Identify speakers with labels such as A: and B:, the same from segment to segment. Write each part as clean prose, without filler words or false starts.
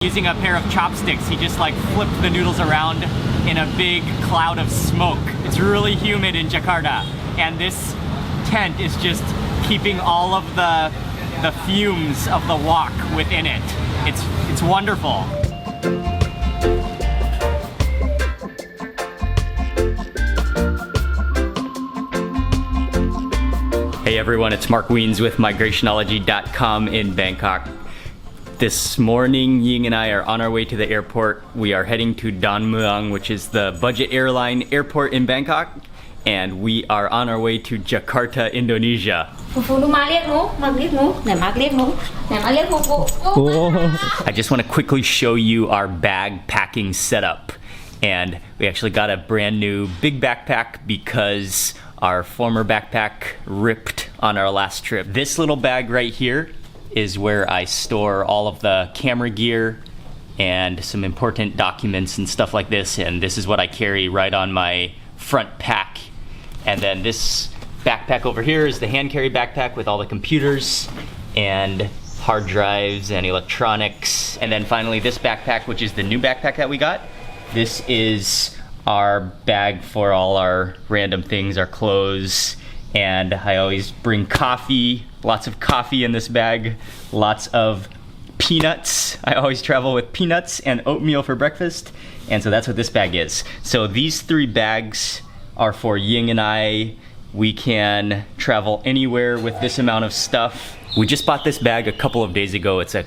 A: Using a pair of chopsticks, he just like flipped the noodles around in a big cloud of smoke. It's really humid in Jakarta, and this tent is just keeping all of the fumes of the wok within it. It's wonderful. Hey everyone, it's Mark Wiens with migrationology.com in Bangkok. This morning, Ying and I are on our way to the airport. We are heading to Mueang, which is the budget airline airport in Bangkok, and we are on our way to Jakarta, Indonesia. I just want to quickly show you our bag packing setup. And we actually got a brand new big backpack because our former backpack ripped on our last trip. This little bag right here is where I store all of the camera gear and some important documents and stuff like this, and this is what I carry right on my front pack. And then this backpack over here is the hand carry backpack with all the computers and hard drives and electronics. And then finally this backpack, which is the new backpack that we got. This is our bag for all our random things, our clothes, and I always bring coffee, lots of coffee in this bag, lots of peanuts. I always travel with peanuts and oatmeal for breakfast, and so that's what this bag is. So these 3 bags are for Ying and I. We can travel anywhere with this amount of stuff. We just bought this bag a couple of days ago. It's an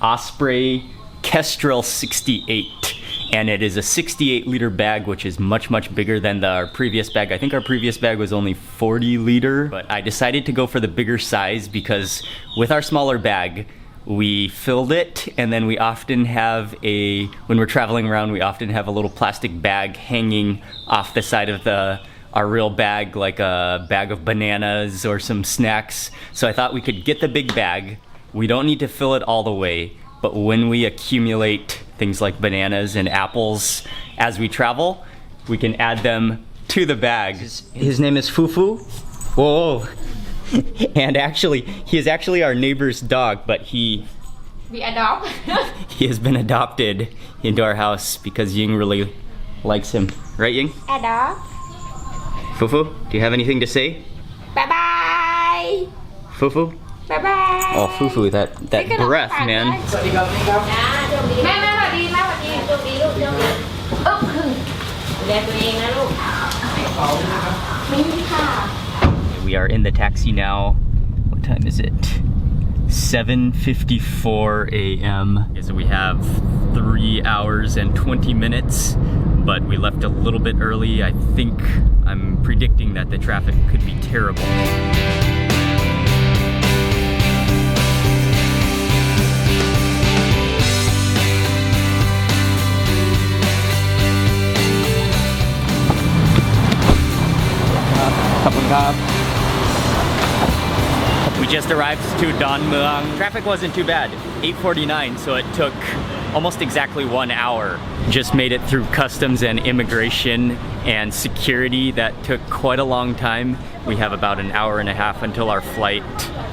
A: Osprey Kestrel 68. And it is a 68-liter bag, which is much, much bigger than our previous bag. I think our previous bag was only 40-liter, but I decided to go for the bigger size because with our smaller bag, we filled it, and then we often have when we're traveling around, we often have a little plastic bag hanging off the side of our real bag, like a bag of bananas or some snacks. So I thought we could get the big bag. We don't need to fill it all the way, but when we accumulate things like bananas and apples as we travel, we can add them to the bag. His name is Fufu. Whoa. And actually, he is actually our neighbor's dog, but we adopt. He has been adopted into our house because Ying really likes him. Right, Ying?
B: Adopt.
A: Fufu, do you have anything to say?
B: Bye-bye.
A: Fufu?
B: Bye-bye.
A: Oh, Fufu, that breath, man. We are in the taxi now. What time is it? 7:54 a.m. Okay, so we have 3 hours and 20 minutes, but we left a little bit early. I'm predicting that the traffic could be terrible. We just arrived to Mueang. Traffic wasn't too bad, 8:49, so it took almost exactly 1 hour. Just made it through customs and immigration and security. That took quite a long time. We have about an hour and a half until our flight.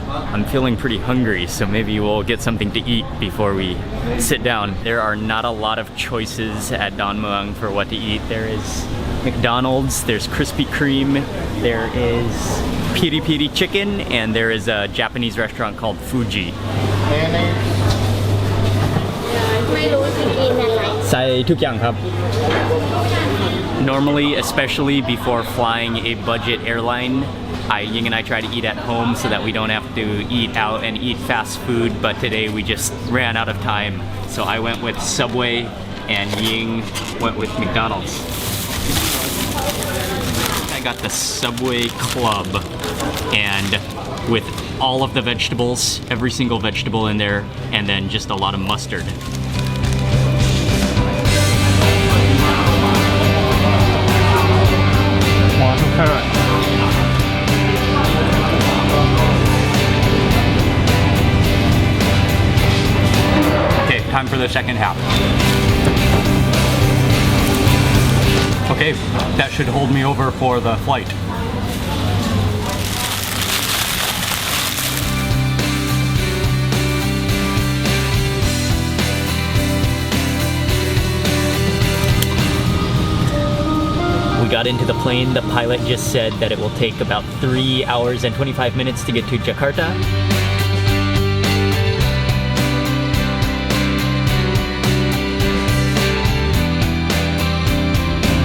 A: I'm feeling pretty hungry, so maybe we'll get something to eat before we sit down. There are not a lot of choices at Mueang for what to eat. There is McDonald's, there's Krispy Kreme, there is piri piri chicken, and there is a Japanese restaurant called Fuji. Normally, especially before flying a budget airline, Ying and I try to eat at home so that we don't have to eat out and eat fast food, but today we just ran out of time. So I went with Subway and Ying went with McDonald's. I got the Subway Club, and with all of the vegetables, every single vegetable in there, and then just a lot of mustard. Okay, time for the second half. Okay, that should hold me over for the flight. We got into the plane. The pilot just said that it will take about 3 hours and 25 minutes to get to Jakarta.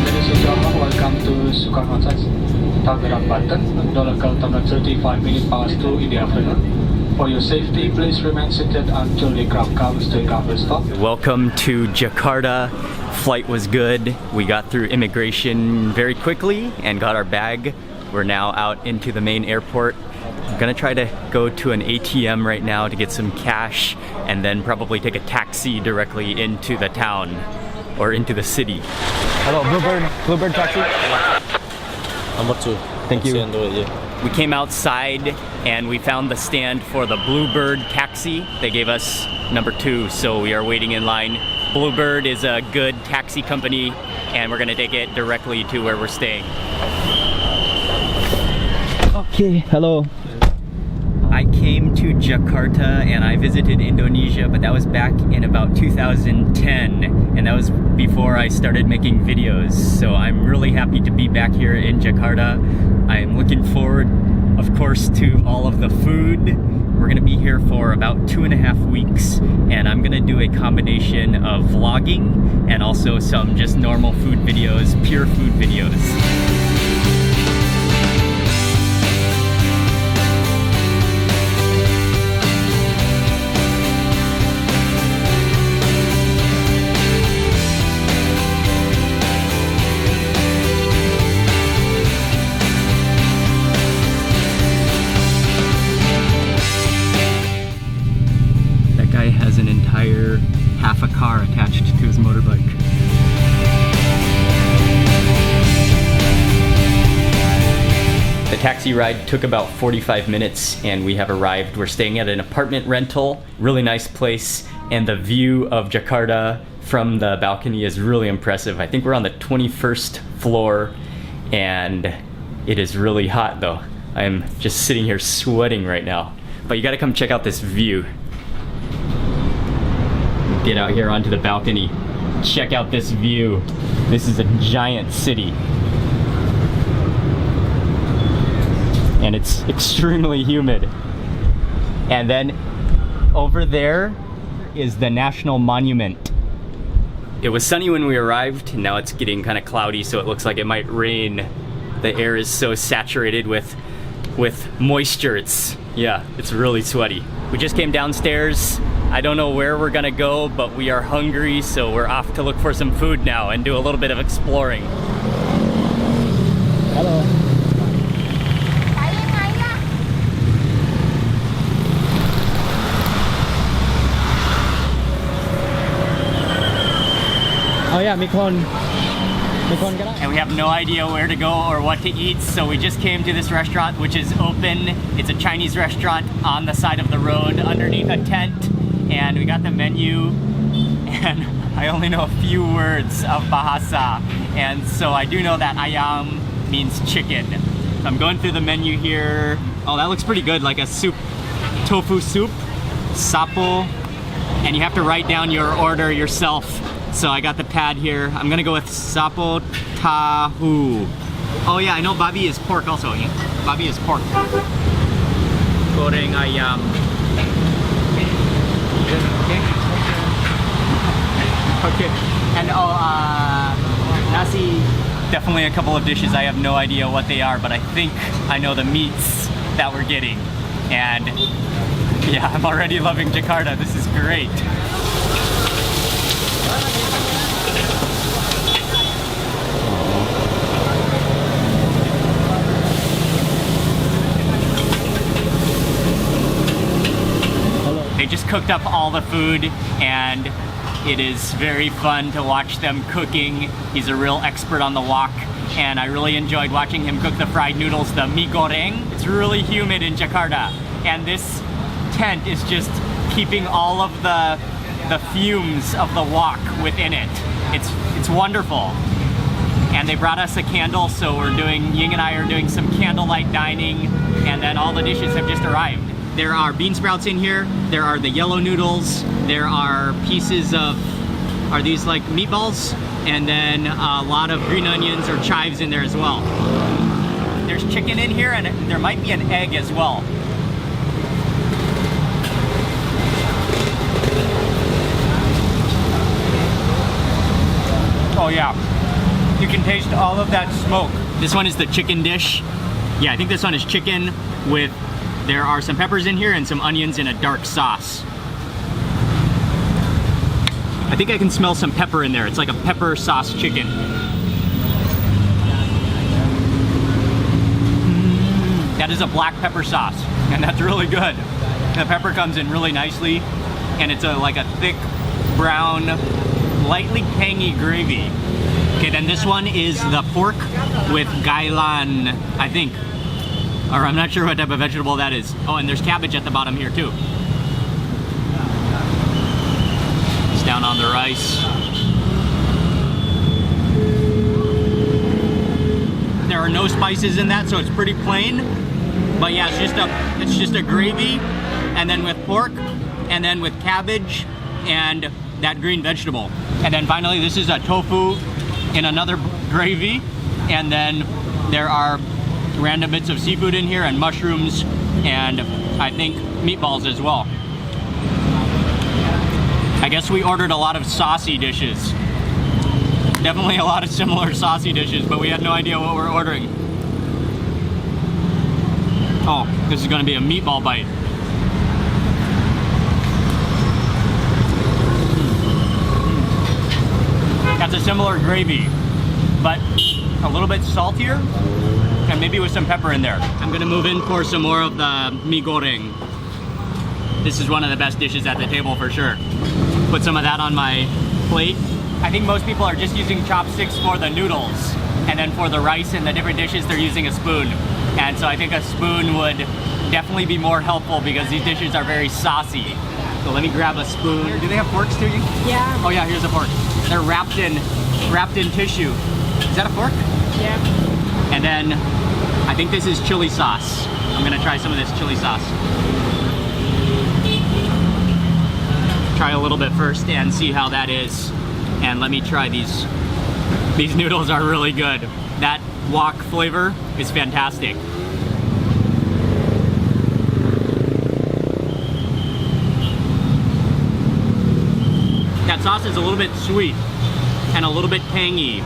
C: Ladies and gentlemen, welcome to Soekarno Tangerang, Banten. The local time at 35 minutes past 2 in the afternoon. For your safety, please remain seated until the crowd comes to a cover stop.
A: Welcome to Jakarta. Flight was good. We got through immigration very quickly and got our bag. We're now out into the main airport. I'm gonna try to go to an ATM right now to get some cash and then probably take a taxi directly into the town or into the city.
D: Hello, Bluebird taxi. Number 2.
A: Thank you.
D: Yeah.
A: We came outside and we found the stand for the Bluebird taxi. They gave us number 2, so we are waiting in line. Bluebird is a good taxi company and we're gonna take it directly to where we're staying. Okay, hello. I came to Jakarta and I visited Indonesia, but that was back in about 2010, and that was before I started making videos. So I'm really happy to be back here in Jakarta. I'm looking forward, of course, to all of the food. We're gonna be here for about 2.5 weeks, and I'm gonna do a combination of vlogging and also some just normal food videos, pure food videos. Has an entire half a car attached to his motorbike. The taxi ride took about 45 minutes and we have arrived. We're staying at an apartment rental, really nice place, and the view of Jakarta from the balcony is really impressive. I think we're on the 21st floor and it is really hot though. I'm just sitting here sweating right now. But you gotta come check out this view. Get out here onto the balcony. Check out this view. This is a giant city. And it's extremely humid. And then over there is the National Monument. It was sunny when we arrived, and now it's getting kind of cloudy, so it looks like it might rain. The air is so saturated with moisture. It's really sweaty. We just came downstairs. I don't know where we're gonna go, but we are hungry, so we're off to look for some food now and do a little bit of exploring.
D: Hello. Oh yeah, Mikon.
A: And we have no idea where to go or what to eat, so we just came to this restaurant, which is open. It's a Chinese restaurant on the side of the road underneath a tent. And we got the menu, and I only know a few words of Bahasa, and so I do know that ayam means chicken. I'm going through the menu here. Oh, that looks pretty good, like a soup, tofu soup, sapo, and you have to write down your order yourself. So I got the pad here. I'm gonna go with sapo tahu. Oh yeah, I know babi is pork also. Yeah? Babi is pork. Goreng ayam. Okay, and nasi, definitely a couple of dishes. I have no idea what they are, but I think I know the meats that we're getting. And yeah, I'm already loving Jakarta. This is great. They just cooked up all the food, and it is very fun to watch them cooking. He's a real expert on the wok, and I really enjoyed watching him cook the fried noodles, the mie goreng. It's really humid in Jakarta, and this tent is just keeping all of the fumes of the wok within it. It's wonderful. And they brought us a candle, so Ying and I are doing some candlelight dining, and then all the dishes have just arrived. There are bean sprouts in here, there are the yellow noodles, there are pieces of, are these like meatballs? and then a lot of green onions or chives in there as well. There's chicken in here, and there might be an egg as well. Oh yeah, you can taste all of that smoke. This one is the chicken dish. Yeah, I think this one is chicken with, there are some peppers in here and some onions in a dark sauce. I think I can smell some pepper in there. It's like a pepper sauce chicken. That is a black pepper sauce, and that's really good. The pepper comes in really nicely, and it's like a thick, brown, lightly tangy gravy. Okay, then this one is the pork with gailan, I think. Or I'm not sure what type of vegetable that is. Oh, and there's cabbage at the bottom here too. It's down on the rice. There are no spices in that, so it's pretty plain. But yeah, it's just a gravy, and then with pork, and then with cabbage, and that green vegetable. And then finally, this is a tofu in another gravy, and then there are random bits of seafood in here, and mushrooms, and I think meatballs as well. I guess we ordered a lot of saucy dishes. Definitely a lot of similar saucy dishes, but we had no idea what we're ordering. Oh, this is gonna be a meatball bite. That's a similar gravy, but a little bit saltier, and maybe with some pepper in there. I'm gonna move in for some more of the mee goreng. This is one of the best dishes at the table for sure. Put some of that on my plate. I think most people are just using chopsticks for the noodles, and then for the rice and the different dishes, they're using a spoon. And so I think a spoon would definitely be more helpful because these dishes are very saucy. So let me grab a spoon. Do they have forks too?
B: Yeah.
A: Oh yeah, here's a fork. They're wrapped in tissue. Is that a fork?
B: Yeah.
A: And then I think this is chili sauce. I'm gonna try some of this chili sauce. Try a little bit first and see how that is. And let me try these. These noodles are really good. That wok flavor is fantastic. That sauce is a little bit sweet and a little bit tangy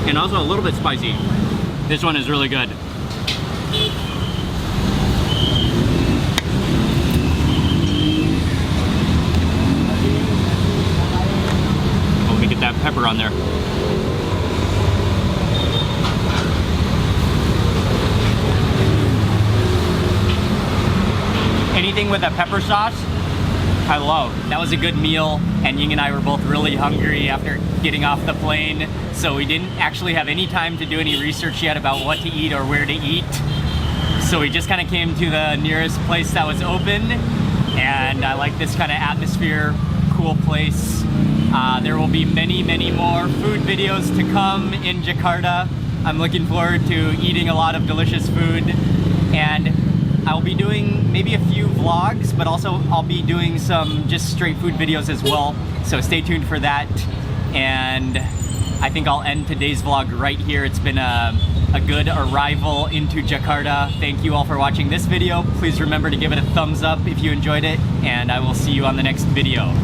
A: and also a little bit spicy. This one is really good. Let me get that pepper on there. Anything with a pepper sauce, I love. That was a good meal, and Ying and I were both really hungry after getting off the plane, so we didn't actually have any time to do any research yet about what to eat or where to eat. So we just kind of came to the nearest place that was open, and I like this kind of atmosphere, cool place. There will be many, many more food videos to come in Jakarta. I'm looking forward to eating a lot of delicious food, and I'll be doing maybe a few vlogs, but also I'll be doing some just straight food videos as well. So stay tuned for that. And I think I'll end today's vlog right here. It's been a good arrival into Jakarta. Thank you all for watching this video. Please remember to give it a thumbs up if you enjoyed it, and I will see you on the next video.